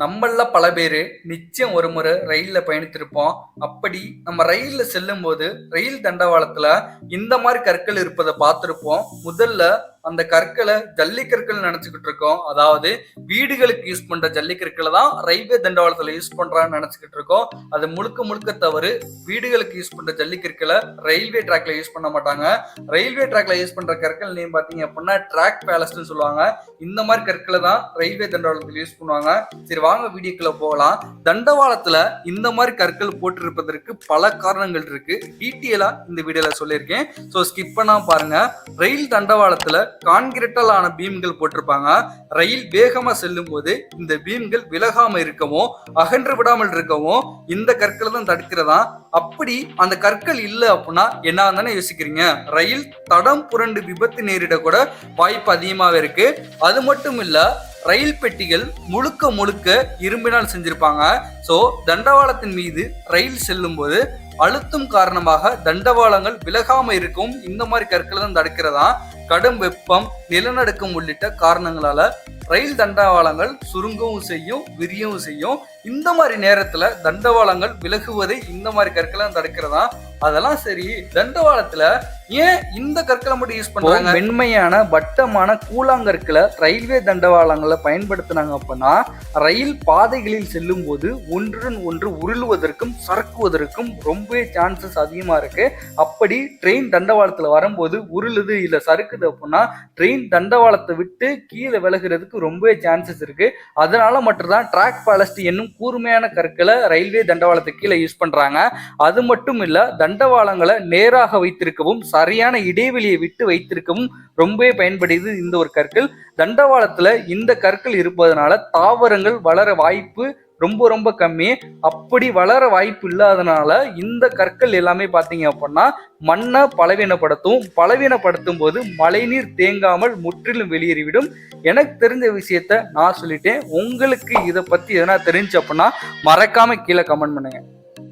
நம்மள பல பேரு நிச்சயம் ஒரு முறை ரயில்ல பயணித்திருப்போம். அப்படி நம்ம ரயில்ல செல்லும்போது, ரயில் தண்டவாளத்துல இந்த மாரி கற்கள் இருப்பத பார்த்திருப்போம். முதல்ல அந்த கற்கள ஜல்லிக்கற்கள் நெனச்சுக்கிட்டு இருக்கோம். அதாவது வீடுகளுக்கு யூஸ் பண்ற ஜல்லிக்கற்கள தான் ரயில்வே தண்டவாளத்துல யூஸ் பண்றாங்கன்னு நெனச்சுக்கிட்டு இருக்கோம். அது முழுக்க முழுக்க தவறு. வீடுகளுக்கு யூஸ் பண்ற ஜல்லிக்கற்கள ரயில்வே ட்ராக்ல யூஸ் பண்ண மாட்டாங்க. ரயில்வே ட்ராக்ல யூஸ் பண்ற கற்கள் நேம் பார்த்தீங்க அப்படின்னா, ட்ராக் பேலஸ்ட்ன்னு சொல்லுவாங்க. இந்த மாரி கற்கள தான் ரயில்வே தண்டவாளத்துல யூஸ் பண்ணுவாங்க. சரி வாங்க வீடியோக்குள்ள போகலாம். தண்டவாளத்துல இந்த மாதிரி கற்கள் போட்டிருப்பதற்கு பல காரணங்கள் இருக்கு. டீட்டெயிலா இந்த வீடியோல சொல்லியிருக்கேன். ஸோ ஸ்கிப் பண்ணாம பாருங்க. ரயில் தண்டவாளத்துல கான்கிரீட்டால் ஆன பீம்கள் போட்டிருப்பாங்க. ரயில் வேகமா செல்லும் போது இந்த பீம்கள் விலகாம இருக்கவும் அகன்று விடாமல் இருக்கவும் இந்த கற்களை தான் தடுக்கிறதா. அப்படி அந்த கற்கள் இல்லை அப்படின்னா என்ன தானே யோசிக்கிறீங்க. ரயில் தடம் புரண்டு விபத்து நேரிட கூட வாய்ப்பு அதிகமாவே இருக்கு. அது மட்டும் இல்ல, ரயில் பெட்டிகள் முழுக்க முழுக்க இரும்பினால் செஞ்சிருப்பாங்க. ஸோ தண்டவாளத்தின் மீது ரயில் செல்லும் போது அழுத்தம் காரணமாக தண்டவாளங்கள் விலகாம இருக்கும் இந்த மாதிரி கற்களை தான் தடுக்கிறதா. கடும் வெப்பம், நிலநடுக்கம் உள்ளிட்ட காரணங்களால ரயில் தண்டவாளங்கள் சுருங்கவும் செய்யும், விரியவும் செய்யும். இந்த மாதிரி நேரத்துல தண்டவாளங்கள் விலகுவதை இந்த மாதிரி கற்களை தடுக்கிறதா. அதெல்லாம் சரி, தண்டவாளத்துல ஏன் இந்த கற்களை மட்டும் யூஸ் பண்றாங்க? மென்மையான வட்டமான கூழாங்கற்களை ரயில்வே தண்டவாளங்களை பயன்படுத்தினாங்க அப்படின்னா ரயில் பாதைகளில் செல்லும் போது ஒன்றுடன் ஒன்று உருளுவதற்கும் சறுக்குவதற்கும் ரொம்பவே சான்சஸ் அதிகமா இருக்கு. அப்படி ட்ரெயின் தண்டவாளத்துல வரும்போது உருளுது இல்ல சறுக்குது அப்படின்னா ட்ரெயின் தண்டவாளத்தை விட்டு கீழே விலகிறதுக்கு ரொம்பவே சான்சஸ் இருக்கு. அதனால மட்டும்தான் ட்ராக் பேலஸ்ட் என்னும் கூர்மையான கற்களை ரயில்வே தண்டவாளத்துக்கு கீழே யூஸ் பண்றாங்க. அது மட்டும் இல்ல, தண்டவாளங்களை நேராக வைத்திருக்கவும் சரியான இடைவெளியை விட்டு வைத்திருக்கவும் ரொம்பவே பயன்படுது இந்த ஒரு கற்கள். தண்டவாளத்துல இந்த கற்கள் இருப்பதனால தாவரங்கள் வளர வாய்ப்பு ரொம்ப ரொம்ப கம்மி. அப்படி வளர வாய்ப்பு இல்லாதனால இந்த கற்கள் எல்லாமே பார்த்தீங்க அப்படின்னா மண்ணை பலவீனப்படுத்தும் போது மழைநீர் தேங்காமல் முற்றிலும் வெளியேறிவிடும். எனக்கு தெரிஞ்ச விஷயத்த நான் சொல்லிட்டேன். உங்களுக்கு இதை பத்தி எதனா தெரிஞ்சு அப்படின்னா மறக்காம கீழே கமெண்ட் பண்ணுங்க.